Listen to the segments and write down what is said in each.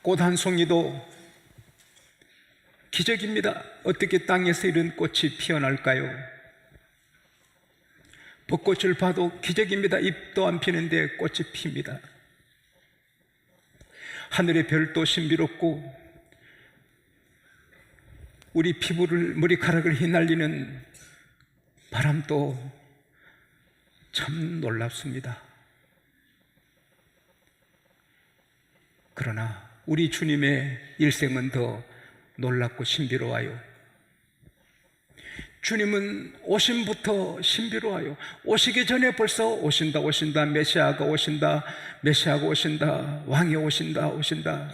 꽃 한 송이도 기적입니다. 어떻게 땅에서 이런 꽃이 피어날까요? 벚꽃을 봐도 기적입니다. 잎도 안 피는데 꽃이 핍니다. 하늘의 별도 신비롭고 우리 피부를, 머리카락을 휘날리는 바람도 참 놀랍습니다. 그러나 우리 주님의 일생은 더 놀랍고 신비로워요. 주님은 오심부터 신비로워요. 오시기 전에 벌써 오신다, 오신다, 메시아가 오신다, 메시아가 오신다, 왕이 오신다, 오신다.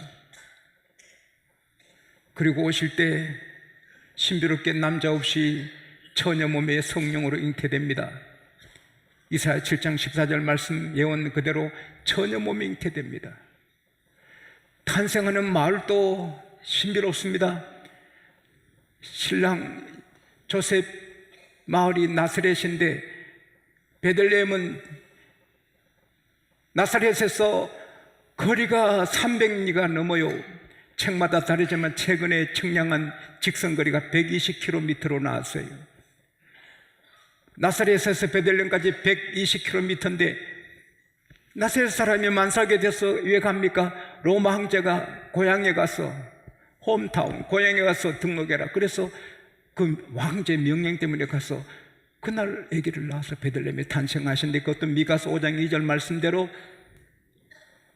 그리고 오실 때 신비롭게 남자 없이 처녀 몸에 성령으로 잉태됩니다. 이사야 7장 14절 말씀 예언 그대로 처녀 몸에 잉태됩니다. 탄생하는 마을도 신비롭습니다. 신랑 조셉 마을이 나사렛인데 베들레헴은 나사렛에서 거리가 300리가 넘어요. 책마다 다르지만 최근에 측량한 직선거리가 120km로 나왔어요. 나사렛에서 베들레헴까지 120km인데 나사렛 사람이 만사하게 돼서 왜 갑니까? 로마 황제가 고향에 가서 홈타운, 고향에 가서 등록해라. 그래서 그 왕제 명령 때문에 가서 그날 아기를 낳아서 베들레헴에 탄생하신데 그것도 미가서 5장 2절 말씀대로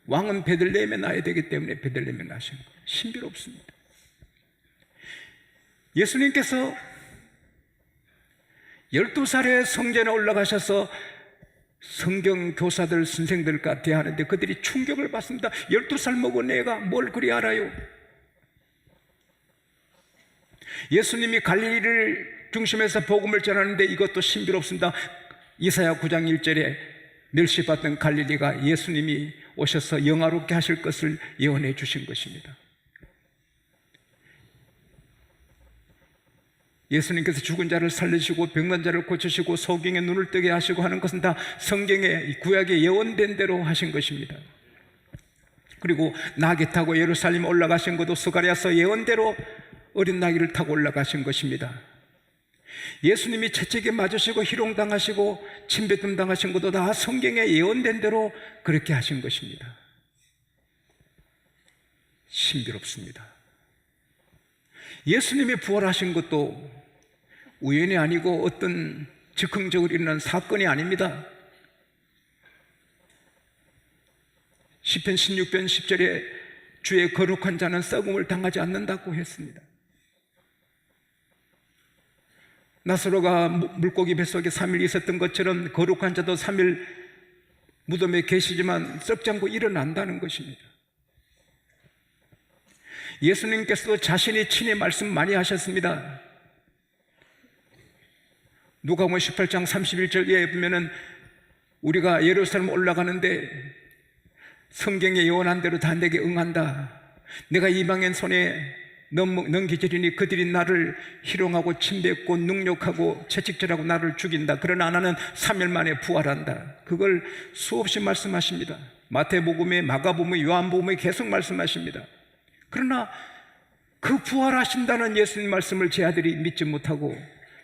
왕은 베들레헴에 낳아야 되기 때문에 베들레헴에 낳으신 거예요. 신비롭습니다. 예수님께서 12살에 성전에 올라가셔서 성경 교사들, 선생들과 대하는데 그들이 충격을 받습니다. 12살 먹은 애가 뭘 그리 알아요? 예수님이 갈릴리를 중심해서 복음을 전하는데 이것도 신비롭습니다. 이사야 9장 1절에 멸시받던 갈릴리가 예수님이 오셔서 영화롭게 하실 것을 예언해 주신 것입니다. 예수님께서 죽은 자를 살리시고 병난 자를 고치시고 소경의 눈을 뜨게 하시고 하는 것은 다 성경의 구약에 예언된 대로 하신 것입니다. 그리고 나귀 타고 예루살렘 올라가신 것도 스가랴서 예언대로 어린 나귀를 타고 올라가신 것입니다. 예수님이 채찍에 맞으시고 희롱당하시고 침뱉음 당하신 것도 다 성경에 예언된 대로 그렇게 하신 것입니다. 신비롭습니다. 예수님이 부활하신 것도 우연이 아니고 어떤 즉흥적으로 일어난 사건이 아닙니다. 시편 16편 10절에 주의 거룩한 자는 썩음을 당하지 않는다고 했습니다. 나사로가 물고기 뱃속에 3일 있었던 것처럼 거룩한 자도 3일 무덤에 계시지만 썩지 않고 일어난다는 것입니다. 예수님께서도 자신이 친히 말씀 많이 하셨습니다. 누가복음 18장 31절에 보면은 우리가 예루살렘 올라가는데 성경에 예언한 대로 다 내게 응한다. 내가 이방인 손에 넘기지리니 그들이 나를 희롱하고 침뱉고 능욕하고 채찍질하고 나를 죽인다. 그러나 나는 3일 만에 부활한다. 그걸 수없이 말씀하십니다. 마태복음에, 마가복음에, 요한복음에 계속 말씀하십니다. 그러나 그 부활하신다는 예수님 말씀을 제 아들이 믿지 못하고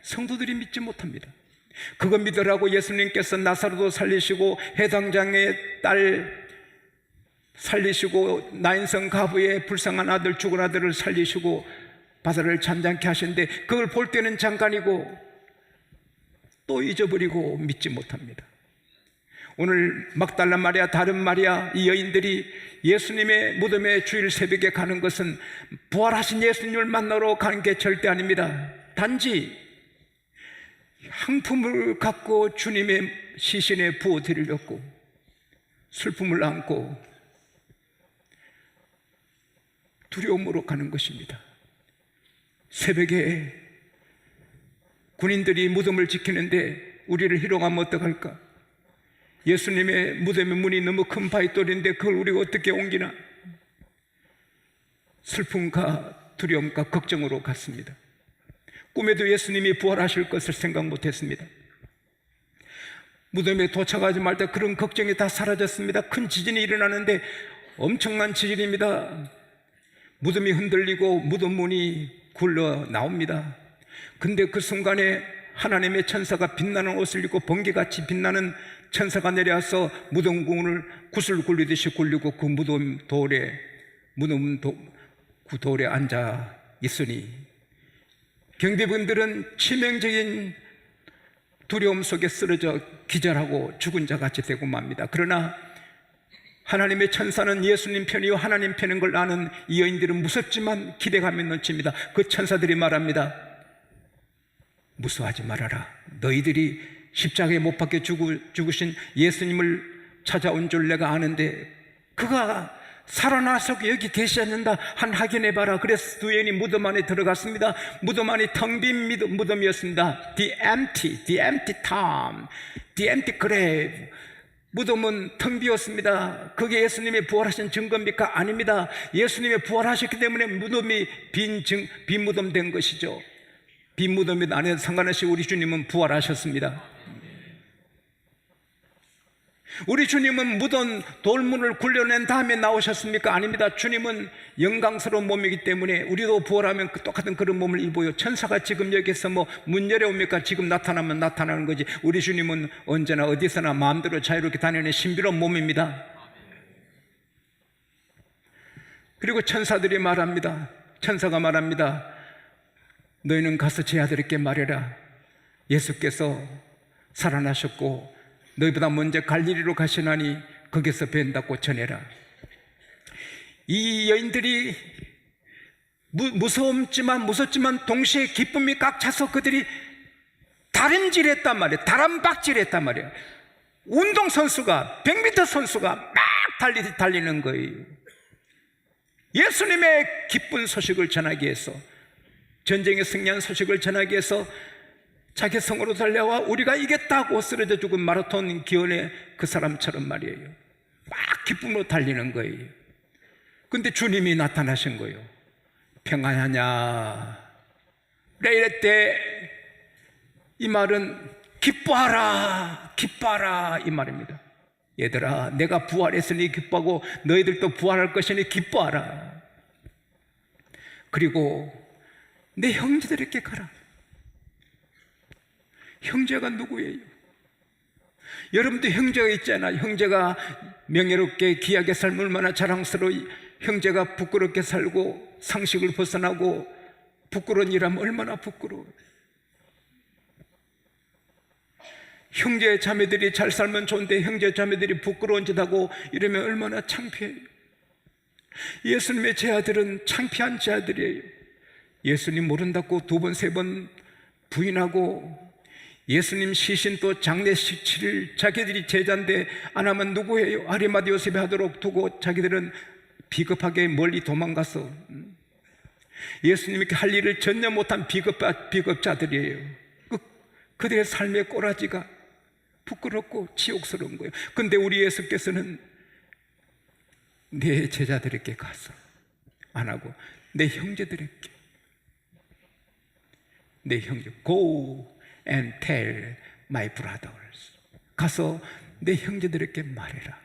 성도들이 믿지 못합니다. 그거 믿으라고 예수님께서 나사로도 살리시고 해당장의 딸 살리시고 나인성 가부의 불쌍한 아들, 죽은 아들을 살리시고 바다를 잠잠케 하시는데 그걸 볼 때는 잠깐이고 또 잊어버리고 믿지 못합니다. 오늘 막달라 마리아, 다른 마리아, 이 여인들이 예수님의 무덤에 주일 새벽에 가는 것은 부활하신 예수님을 만나러 가는 게 절대 아닙니다. 단지 향품을 갖고 주님의 시신에 부어드리려고 슬픔을 안고 두려움으로 가는 것입니다. 새벽에 군인들이 무덤을 지키는데 우리를 희롱하면 어떡할까? 예수님의 무덤의 문이 너무 큰 바위돌인데 그걸 우리가 어떻게 옮기나? 슬픔과 두려움과 걱정으로 갔습니다. 꿈에도 예수님이 부활하실 것을 생각 못했습니다. 무덤에 도착하지 말 때 그런 걱정이 다 사라졌습니다. 큰 지진이 일어나는데 엄청난 지진입니다. 무덤이 흔들리고 무덤 문이 굴러 나옵니다. 근데 그 순간에 하나님의 천사가 빛나는 옷을 입고 번개같이 빛나는 천사가 내려와서 무덤군을 구슬 굴리듯이 굴리고 그 그 돌에 앉아 있으니 경비분들은 치명적인 두려움 속에 쓰러져 기절하고 죽은 자 같이 되고 맙니다. 그러나 하나님의 천사는 예수님 편이요 하나님 편인 걸 아는 이 여인들은 무섭지만 기대감이 넘칩니다. 그 천사들이 말합니다. 무서워하지 말아라. 너희들이 십자가에 못 박혀 죽으신 예수님을 찾아온 줄 내가 아는데 그가 살아나서 여기 계시지 않는다. 한 확인해봐라. 그래서 두 여인이 무덤 안에 들어갔습니다. 무덤 안이 텅 빈 무덤이었습니다. The empty tomb, the empty grave. 무덤은 텅 비었습니다. 그게 예수님의 부활하신 증거입니까? 아닙니다. 예수님의 부활하셨기 때문에 무덤이 빈 무덤 된 것이죠. 빈 무덤이 안에 상관없이 우리 주님은 부활하셨습니다. 우리 주님은 무덤 돌문을 굴려낸 다음에 나오셨습니까? 아닙니다. 주님은 영광스러운 몸이기 때문에 우리도 부활하면 똑같은 그런 몸을 입어요. 천사가 지금 여기서 문 열어옵니까? 지금 나타나면 나타나는 거지. 우리 주님은 언제나 어디서나 마음대로 자유롭게 다니는 신비로운 몸입니다. 그리고 천사들이 말합니다. 천사가 말합니다. 너희는 가서 제 아들에게 말해라. 예수께서 살아나셨고 너희보다 먼저 갈릴리로 가시나니 거기서 뵌다고 전해라. 이 여인들이 무섭지만 동시에 기쁨이 꽉 차서 그들이 다림질했단 말이에요. 다람박질했단 말이에요. 운동선수가 100m 선수가 막 달리는 거예요. 예수님의 기쁜 소식을 전하기 위해서, 전쟁에 승리한 소식을 전하기 위해서 자기 성으로 달려와 우리가 이겼다고 쓰러져 죽은 마라톤 기원의 그 사람처럼 말이에요. 막 기쁨으로 달리는 거예요. 근데 주님이 나타나신 거예요. 평안하냐? 그래 이랬대. 이 말은 기뻐하라, 기뻐하라 이 말입니다. 얘들아, 내가 부활했으니 기뻐하고 너희들도 부활할 것이니 기뻐하라. 그리고 내 형제들에게 가라. 형제가 누구예요? 여러분도 형제가 있잖아요. 형제가 명예롭게 귀하게 살면 얼마나 자랑스러워. 형제가 부끄럽게 살고 상식을 벗어나고 부끄러운 일하면 얼마나 부끄러워. 형제 자매들이 잘 살면 좋은데 형제 자매들이 부끄러운 짓 하고 이러면 얼마나 창피해요. 예수님의 제 아들은 창피한 제 아들이에요. 예수님 모른다고 2번, 3번 부인하고 예수님 시신 또 장례식 치를 자기들이 제자인데 안 하면 누구예요? 아리마다 요셉이 하도록 두고 자기들은 비겁하게 멀리 도망가서 예수님께 할 일을 전혀 못한 비겁자들이에요. 그들의 삶의 꼬라지가 부끄럽고 치욕스러운 거예요. 근데 우리 예수께서는 내 제자들에게 가서 안 하고 내 형제들에게, 내 형제 Go and tell my brothers. 가서 내 형제들에게 말해라.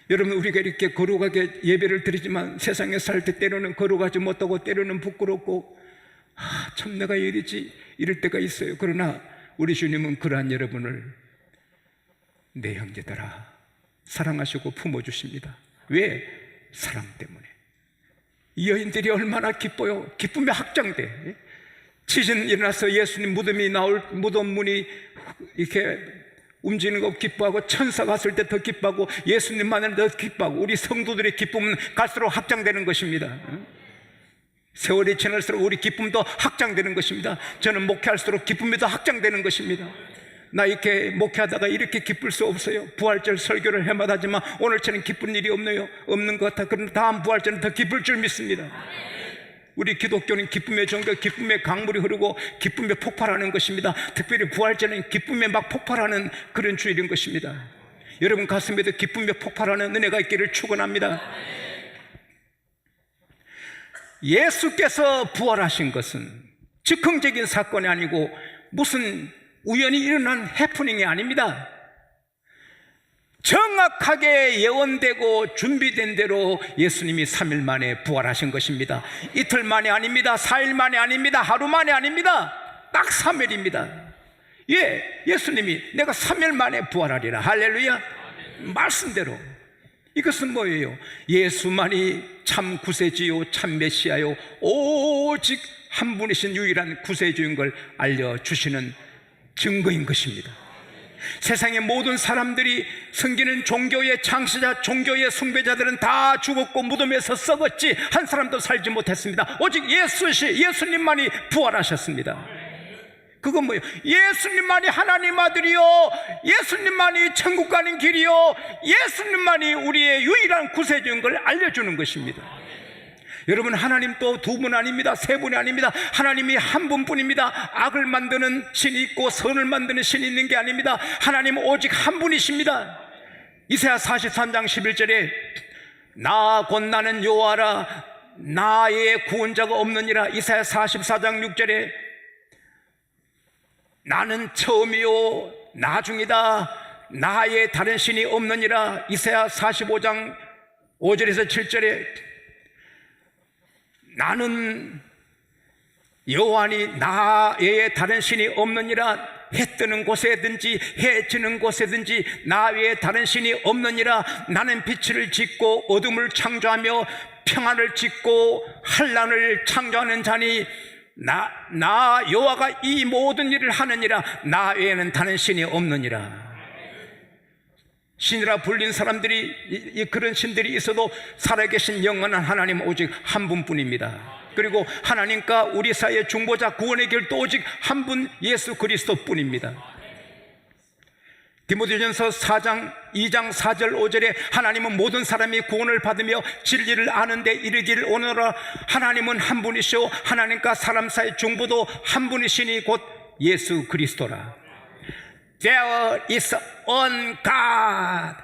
여러분, 우리가 이렇게 거룩하게 예배를 드리지만 세상에 살 때 때로는 거룩하지 못하고 때로는 부끄럽고 참 내가 이러지 이럴 때가 있어요. 그러나 우리 주님은 그러한 여러분을 내 형제들아 사랑하시고 품어주십니다. 왜? 사랑 때문에. 이 여인들이 얼마나 기뻐요. 기쁨이 확장돼. 지진 일어나서 예수님 무덤이 나올 무덤 문이 이렇게 움직이는 거 기뻐하고 천사가 왔을 때 더 기뻐하고 예수님만을 더 기뻐하고 우리 성도들의 기쁨은 갈수록 확장되는 것입니다. 세월이 지날수록 우리 기쁨도 확장되는 것입니다. 저는 목회할수록 기쁨이 더 확장되는 것입니다. 나 이렇게 목회하다가 이렇게 기쁠 수 없어요. 부활절 설교를 해마다 하지만 오늘처럼 기쁜 일이 없는 것 같아. 그럼 다음 부활절은 더 기쁠 줄 믿습니다. 우리 기독교는 기쁨의 종교, 기쁨의 강물이 흐르고 기쁨에 폭발하는 것입니다. 특별히 부활절은 기쁨에 막 폭발하는 그런 주일인 것입니다. 여러분 가슴에도 기쁨에 폭발하는 은혜가 있기를 축원합니다. 예수께서 부활하신 것은 즉흥적인 사건이 아니고 무슨 우연히 일어난 해프닝이 아닙니다. 정확하게 예언되고 준비된 대로 예수님이 3일 만에 부활하신 것입니다. 이틀 만에 아닙니다. 4일 만에 아닙니다. 하루 만에 아닙니다. 딱 3일입니다. 예수님이 내가 3일 만에 부활하리라. 할렐루야. 말씀대로. 이것은 뭐예요? 예수만이 참 구세주요 참 메시아요 오직 한 분이신 유일한 구세주인 걸 알려주시는 증거인 것입니다. 세상의 모든 사람들이 섬기는 종교의 창시자, 종교의 숭배자들은 다 죽었고 무덤에서 썩었지 한 사람도 살지 못했습니다. 오직 예수님만이 부활하셨습니다. 그건 뭐예요? 예수님만이 하나님 아들이요, 예수님만이 천국 가는 길이요, 예수님만이 우리의 유일한 구세주인 걸 알려주는 것입니다. 여러분, 하나님 또 두 분 아닙니다. 세 분이 아닙니다. 하나님이 한 분뿐입니다. 악을 만드는 신이 있고 선을 만드는 신이 있는 게 아닙니다. 하나님은 오직 한 분이십니다. 이사야 43장 11절에 나 곧 나는 여호와라 나의 구원자가 없느니라. 이사야 44장 6절에 나는 처음이요 나중이다 나의 다른 신이 없느니라. 이사야 45장 5절에서 7절에 나는 여호와니 나의 다른 신이 없느니라. 해 뜨는 곳에든지 해 지는 곳에든지 나 외에 다른 신이 없느니라. 나는 빛을 짓고 어둠을 창조하며 평안을 짓고 환난을 창조하는 자니 나 여호와가 이 모든 일을 하느니라. 나 외에는 다른 신이 없느니라. 신이라 불린 사람들이, 그런 신들이 있어도 살아계신 영원한 하나님 오직 한 분뿐입니다. 그리고 하나님과 우리 사이의 중보자 구원의 길도 오직 한 분 예수 그리스도뿐입니다. 디모데전서 2장 4절 5절에 하나님은 모든 사람이 구원을 받으며 진리를 아는 데 이르기를 원하노라. 하나님은 한 분이시오 하나님과 사람 사이 중보도 한 분이시니 곧 예수 그리스도라. There is one God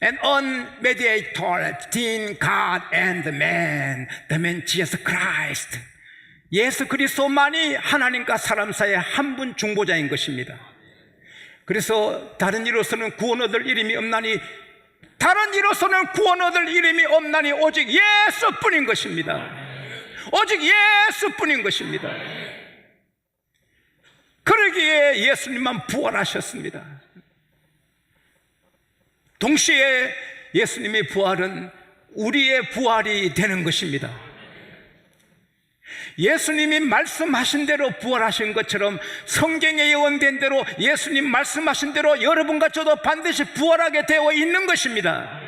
and one mediator between God and the man Jesus Christ. 예수 그리스도만이 하나님과 사람 사이의 한 분 중보자인 것입니다. 그래서 다른 이로서는 구원 얻을 이름이 없나니, 다른 이로서는 구원 얻을 이름이 없나니 오직 예수뿐인 것입니다. 오직 예수뿐인 것입니다. 그러기에 예수님만 부활하셨습니다. 동시에 예수님의 부활은 우리의 부활이 되는 것입니다. 예수님이 말씀하신 대로 부활하신 것처럼 성경에 예언된 대로 예수님 말씀하신 대로 여러분과 저도 반드시 부활하게 되어 있는 것입니다.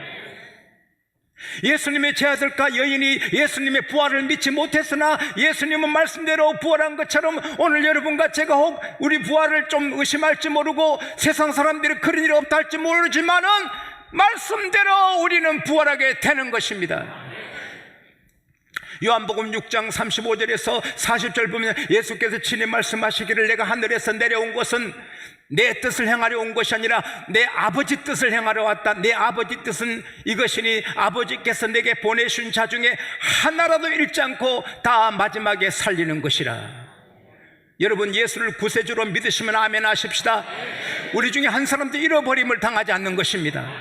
예수님의 제아들과 여인이 예수님의 부활을 믿지 못했으나 예수님은 말씀대로 부활한 것처럼 오늘 여러분과 제가 혹 우리 부활을 좀 의심할지 모르고 세상 사람들이 그런 일이 없다 할지 모르지만은 말씀대로 우리는 부활하게 되는 것입니다. 요한복음 6장 35절에서 40절 보면 예수께서 친히 말씀하시기를 내가 하늘에서 내려온 것은 내 뜻을 행하려 온 것이 아니라 내 아버지 뜻을 행하려 왔다. 내 아버지 뜻은 이것이니 아버지께서 내게 보내신 자 중에 하나라도 잃지 않고 다 마지막에 살리는 것이라. 여러분, 예수를 구세주로 믿으시면 아멘 하십시다. 우리 중에 한 사람도 잃어버림을 당하지 않는 것입니다.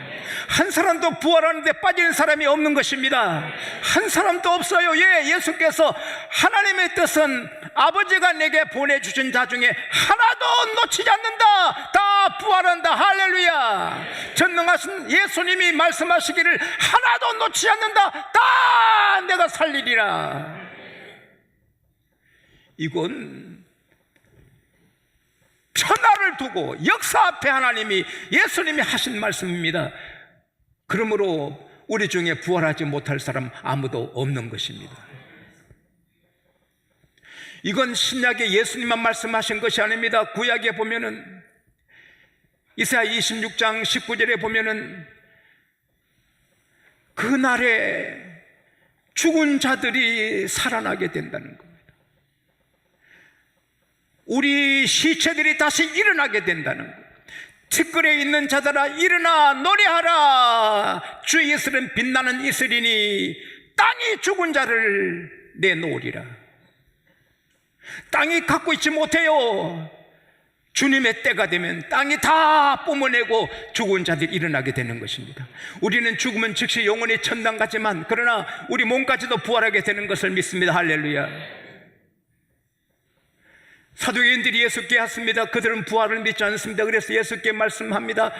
한 사람도 부활하는데 빠지는 사람이 없는 것입니다. 한 사람도 없어요. 예수께서 하나님의 뜻은 아버지가 내게 보내주신 자 중에 하나도 놓치지 않는다. 다 부활한다. 할렐루야. 전능하신 예수님이 말씀하시기를 하나도 놓치지 않는다. 다 내가 살리리라. 이건 천하를 두고 역사 앞에 하나님이 예수님이 하신 말씀입니다. 그러므로 우리 중에 부활하지 못할 사람 아무도 없는 것입니다. 이건 신약에 예수님만 말씀하신 것이 아닙니다. 구약에 보면은 이사야 26장 19절에 보면은 그날에 죽은 자들이 살아나게 된다는 겁니다. 우리 시체들이 다시 일어나게 된다는 것. 티끌에 있는 자들아 일어나 노래하라. 주의 이슬은 빛나는 이슬이니 땅이 죽은 자를 내놓으리라. 땅이 갖고 있지 못해요. 주님의 때가 되면 땅이 다 뿜어내고 죽은 자들이 일어나게 되는 것입니다. 우리는 죽으면 즉시 영원히 천당 가지만, 그러나 우리 몸까지도 부활하게 되는 것을 믿습니다. 할렐루야. 사두개인들이 예수께 왔습니다. 그들은 부활을 믿지 않습니다. 그래서 예수께 말씀합니다.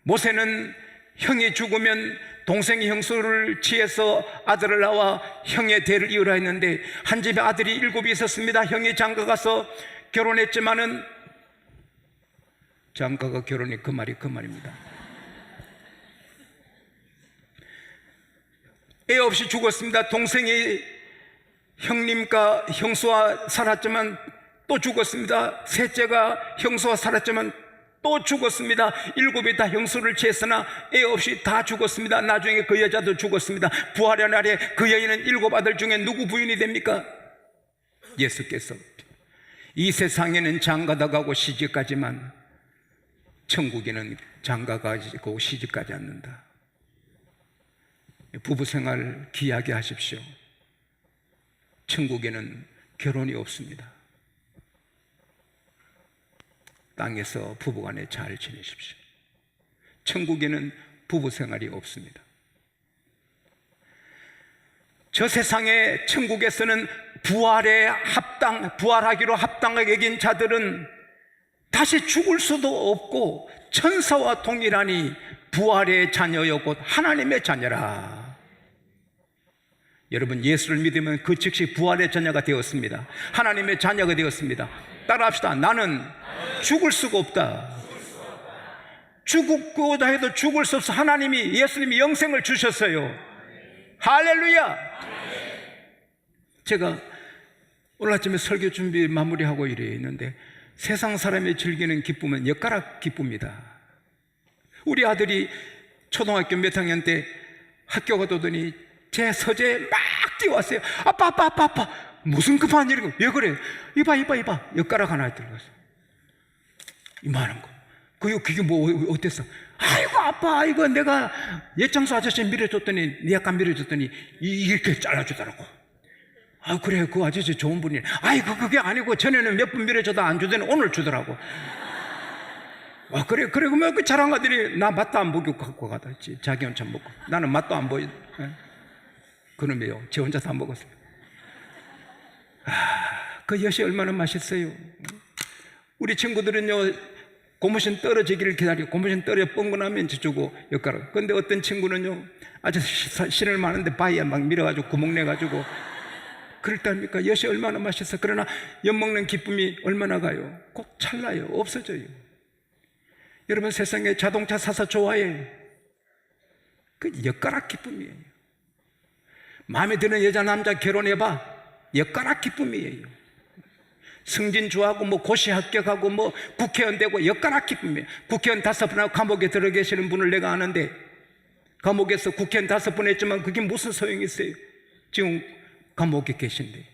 모세는 형이 죽으면 동생이 형수를 취해서 아들을 낳아 형의 대를 이으라 했는데, 한 집에 아들이 7이 있었습니다. 형이 장가가서 결혼했지만은, 장가가 결혼이 그 말입니다. 애 없이 죽었습니다. 동생이 형님과 형수와 살았지만 또 죽었습니다. 셋째가 형수와 살았지만 또 죽었습니다. 7이 다 형수를 취했으나 애 없이 다 죽었습니다. 나중에 그 여자도 죽었습니다. 부활의 날에 그 여인은 7 아들 중에 누구 부인이 됩니까? 예수께서. 이 세상에는 장가다 가고 시집가지만 천국에는 장가가고 시집가지 않는다. 부부생활 귀하게 하십시오. 천국에는 결혼이 없습니다. 땅에서 부부간에 잘 지내십시오. 천국에는 부부생활이 없습니다. 저 세상의 천국에서는 부활하기로 합당하게 여긴 자들은 다시 죽을 수도 없고 천사와 동일하니 부활의 자녀여 곧 하나님의 자녀라. 여러분, 예수를 믿으면 그 즉시 부활의 자녀가 되었습니다. 하나님의 자녀가 되었습니다. 따라합시다. 나는 죽을 수가 없다. 죽고자 해도 죽을 수 없어. 예수님이 영생을 주셨어요. 할렐루야. 제가 오늘 아침에 설교 준비 마무리하고 이래 있는데, 세상 사람이 즐기는 기쁨은 엿가락 기쁨이다. 우리 아들이 초등학교 몇 학년 때 학교 가더니 제 서재에 막 뛰어왔어요. 아빠. 무슨 급한 일이고, 왜 그래? 이봐. 엿가락 하나 들어갔어. 이만한 거. 그게 뭐 어땠어? 아이고 아빠, 이거 내가 예장수 아저씨 밀어줬더니, 네 약간 밀어줬더니 이렇게 잘라주더라고. 아, 그래, 그 아저씨 좋은 분이네. 아이고, 그게 아니고 전에는 몇 분 밀어줘도 안 주더니 오늘 주더라고. 아, 그래, 그러면 그 자랑아들이 나 맛도 안 보고 갖고 가다 했지. 자기 혼자 먹고. 나는 맛도 안 보여. 그놈이요, 제 혼자 다 먹었어요. 그 엿이 얼마나 맛있어요. 우리 친구들은요, 고무신 떨어지기를 기다리고, 고무신 떨어져 뻥고 나면 주고 엿가락. 근데 어떤 친구는요, 아저씨 신을 많은데 바위에 막 밀어가지고 구멍 내가지고 그럴 때 합니까? 엿이 얼마나 맛있어. 그러나 엿 먹는 기쁨이 얼마나 가요? 곧 찰나요. 없어져요. 여러분, 세상에 자동차 사서 좋아해. 그 엿가락 기쁨이에요. 마음에 드는 여자 남자 결혼해봐. 엿가락 기쁨이에요. 승진 좋아하고 뭐 고시 합격하고 뭐 국회의원 되고 엿가락 기쁨이에요. 국회의원 5분하고 감옥에 들어 계시는 분을 내가 아는데, 감옥에서 국회의원 5번 했지만 그게 무슨 소용이 있어요? 지금 감옥에 계신데.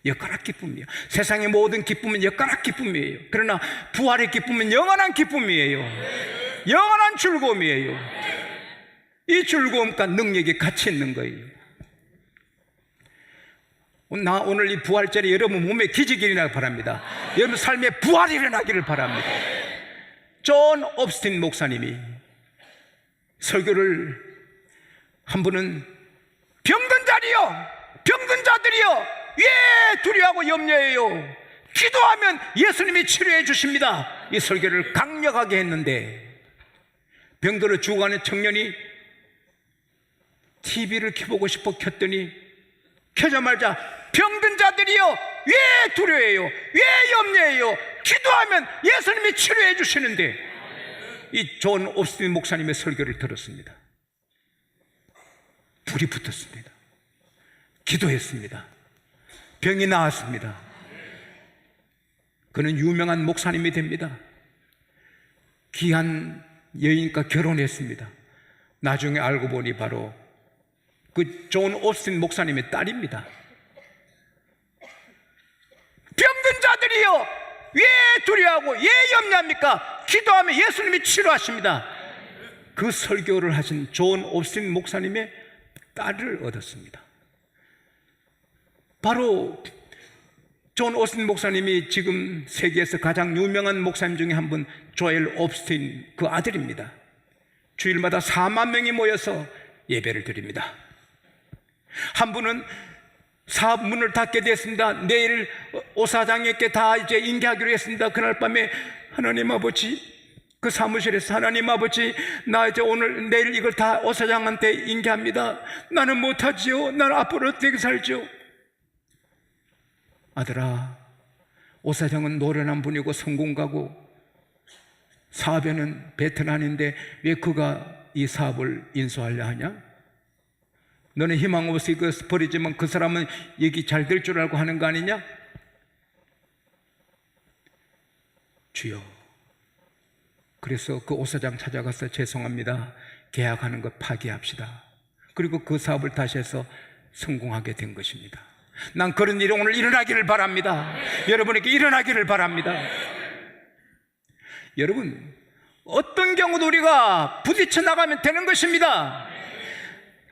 엿가락 기쁨이에요. 세상의 모든 기쁨은 엿가락 기쁨이에요. 그러나 부활의 기쁨은 영원한 기쁨이에요. 영원한 즐거움이에요. 이 즐거움과 능력이 같이 있는 거예요. 오늘 이 부활절에 여러분 몸에 기적이 일어나기 바랍니다. 여러분 삶에 부활이 일어나기를 바랍니다. 존 옵스틴 목사님이 설교를 한 분은 병든 자들이여 왜 두려워하고 염려해요? 기도하면 예수님이 치료해 주십니다. 이 설교를 강력하게 했는데, 병들어 죽어가는 청년이 TV를 켜보고 싶어 켰더니 켜자마자 병든 자들이여 왜 두려워해요? 왜 염려해요? 기도하면 예수님이 치료해 주시는데, 이 존 옵스틴 목사님의 설교를 들었습니다. 불이 붙었습니다. 기도했습니다. 병이 나았습니다. 그는 유명한 목사님이 됩니다. 귀한 여인과 결혼했습니다. 나중에 알고 보니 바로 그 존 옵스틴 목사님의 딸입니다. 병든 자들이여 왜 두려워하고 왜 염려합니까? 기도하면 예수님이 치료하십니다. 그 설교를 하신 존 옵스틴 목사님의 딸을 얻었습니다. 바로 존 오스틴 목사님이 지금 세계에서 가장 유명한 목사님 중에 한 분, 조엘 옵스틴 그 아들입니다. 주일마다 4만 명이 모여서 예배를 드립니다. 한 분은 사업 문을 닫게 됐습니다. 내일 오사장에게 다 이제 인계하기로 했습니다. 그날 밤에 하나님 아버지, 그 사무실에서 하나님 아버지, 나 이제 오늘 내일 이걸 다 오사장한테 인계합니다. 나는 못하지요. 나는 앞으로 어떻게 살지요? 아들아, 오사장은 노련한 분이고 성공가고 사업에는 베테랑인데 왜 그가 이 사업을 인수하려 하냐? 너는 희망 없이 이거 버리지만 그 사람은 얘기 잘 될 줄 알고 하는 거 아니냐? 주여, 그래서 그 오사장 찾아가서 죄송합니다, 계약하는 것 파기합시다. 그리고 그 사업을 다시 해서 성공하게 된 것입니다. 난 그런 일이 오늘 일어나기를 바랍니다. 여러분에게 일어나기를 바랍니다. 여러분, 어떤 경우도 우리가 부딪혀 나가면 되는 것입니다.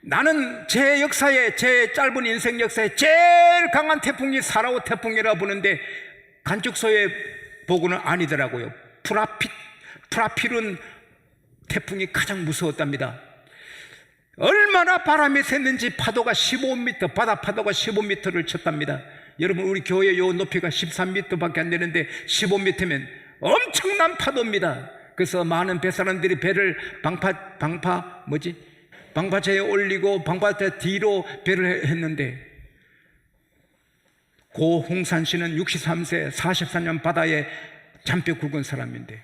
나는 제 역사에, 제 짧은 인생 역사에 제일 강한 태풍이 사라오 태풍이라 부르는데 간축소에 보고는 아니더라고요. 프라필은 태풍이 가장 무서웠답니다. 얼마나 바람이 샜는지 파도가 15m, 바다 파도가 15m를 쳤답니다. 여러분, 우리 교회 요 높이가 13m밖에 안 되는데 15m면 엄청난 파도입니다. 그래서 많은 배사람들이 배를 방파제에 올리고 방파제 뒤로 배를 했는데, 고 홍산 씨는 63세 44년 바다에 잠겨 굵은 사람인데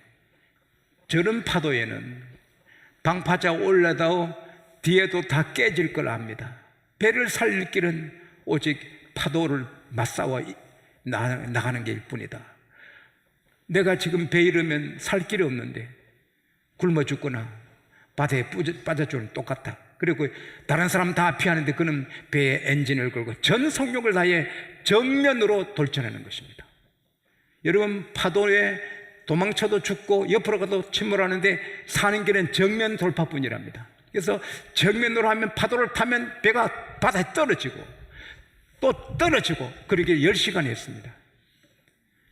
저런 파도에는 방파제 올라도 뒤에도 다 깨질 걸 압니다. 배를 살릴 길은 오직 파도를 맞싸워 나가는 게 일뿐이다. 내가 지금 배 잃으면 살 길이 없는데 굶어 죽거나 바다에 빠져 죽는 똑같다. 그리고 다른 사람 다 피하는데 그는 배에 엔진을 걸고 전 속력을 다해 정면으로 돌진하는 것입니다. 여러분, 파도에 도망쳐도 죽고 옆으로 가도 침몰하는데 사는 길은 정면 돌파뿐이랍니다. 그래서 정면으로 하면 파도를 타면 배가 바다에 떨어지고 또 떨어지고, 그렇게 10시간 했습니다.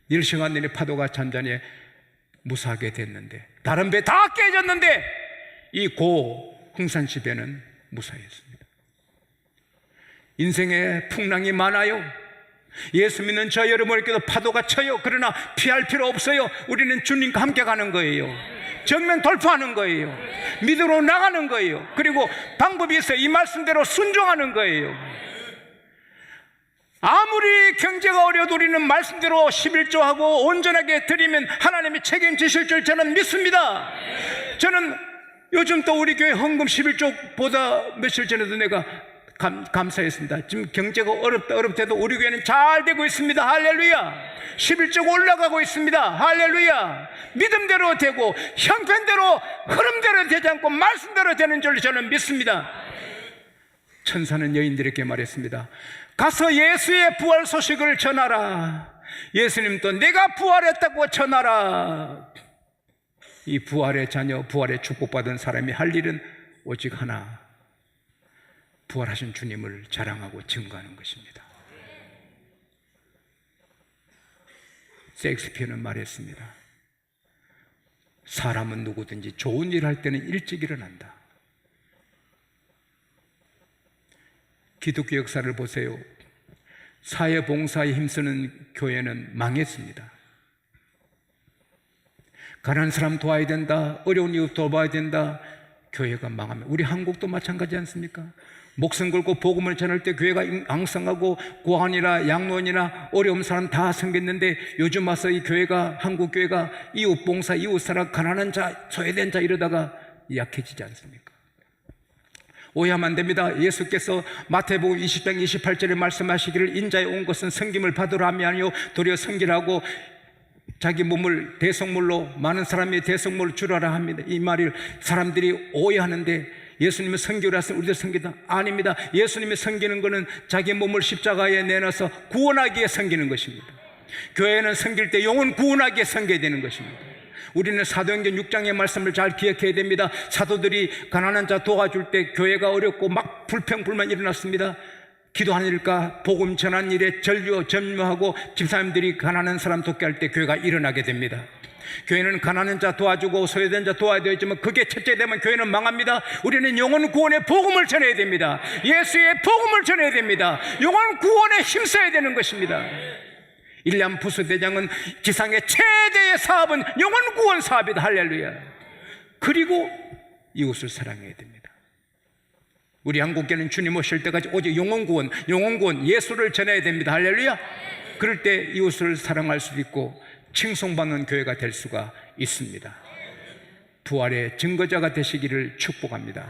10시간 내내 파도가 잔잔히 무사하게 됐는데 다른 배 다 깨졌는데 이 고 흥산시 배는 무사했습니다. 인생에 풍랑이 많아요. 예수 믿는 저 여러분에게도 파도가 쳐요. 그러나 피할 필요 없어요. 우리는 주님과 함께 가는 거예요. 정면 돌파하는 거예요. 믿음으로 나가는 거예요. 그리고 방법이 있어요. 이 말씀대로 순종하는 거예요. 아무리 경제가 어려도 우리는 말씀대로 11조하고 온전하게 드리면 하나님이 책임지실 줄 저는 믿습니다. 저는 요즘 또 우리 교회 헌금 11조보다 며칠 전에도 내가 감사했습니다. 지금 경제가 어렵대도 우리 교회는 잘 되고 있습니다. 할렐루야. 11조가 올라가고 있습니다. 할렐루야. 믿음대로 되고 형편대로 흐름대로 되지 않고 말씀대로 되는 줄 저는 믿습니다. 천사는 여인들에게 말했습니다. 가서 예수의 부활 소식을 전하라. 예수님도 내가 부활했다고 전하라. 이 부활의 자녀, 부활의 축복받은 사람이 할 일은 오직 하나, 부활하신 주님을 자랑하고 증거하는 것입니다. 셰익스피어는 말했습니다. 사람은 누구든지 좋은 일 할 때는 일찍 일어난다. 기독교 역사를 보세요. 사회봉사에 힘쓰는 교회는 망했습니다. 가난한 사람 도와야 된다, 어려운 이웃 도와야 된다, 교회가 망하면, 우리 한국도 마찬가지 않습니까? 목숨 걸고 복음을 전할 때 교회가 앙상하고 고아원이나 양로원이나 어려운 사람 다 생겼는데 요즘 와서 이 교회가, 한국 교회가 이웃 봉사, 이웃 사랑, 가난한 자, 소외된 자 이러다가 약해지지 않습니까? 오해하면 안 됩니다. 예수께서 마태복음 20장 28절에 말씀하시기를 인자에 온 것은 섬김을 받으러 함이 아니요 도리어 섬기라고 자기 몸을 대속물로 많은 사람이 대속물을 주라라 합니다. 이 말을 사람들이 오해하는데 예수님의 섬기라 했으면 우리도 섬기다? 아닙니다. 예수님이 섬기는 것은 자기 몸을 십자가에 내놔서 구원하기에 섬기는 것입니다. 교회는 섬길 때 영혼 구원하기에 섬겨야 되는 것입니다. 우리는 사도행전 6장의 말씀을 잘 기억해야 됩니다. 사도들이 가난한 자 도와줄 때 교회가 어렵고 막 불평불만 일어났습니다. 기도하는 일과 복음 전하는 일에 전무하고 집사님들이 가난한 사람 돕게 할 때 교회가 일어나게 됩니다. 교회는 가난한 자 도와주고 소외된 자 도와야 되지만 그게 첫째 되면 교회는 망합니다. 우리는 영혼 구원의 복음을 전해야 됩니다. 예수의 복음을 전해야 됩니다. 영혼 구원에 힘써야 되는 것입니다. 일람 부수대장은 지상의 최대의 사업은 영혼 구원 사업이다. 할렐루야. 그리고 이웃을 사랑해야 됩니다. 우리 한국교회는 주님 오실 때까지 오직 영혼 구원 예수를 전해야 됩니다. 할렐루야. 그럴 때 이웃을 사랑할 수도 있고 칭송받는 교회가 될 수가 있습니다. 부활의 증거자가 되시기를 축복합니다.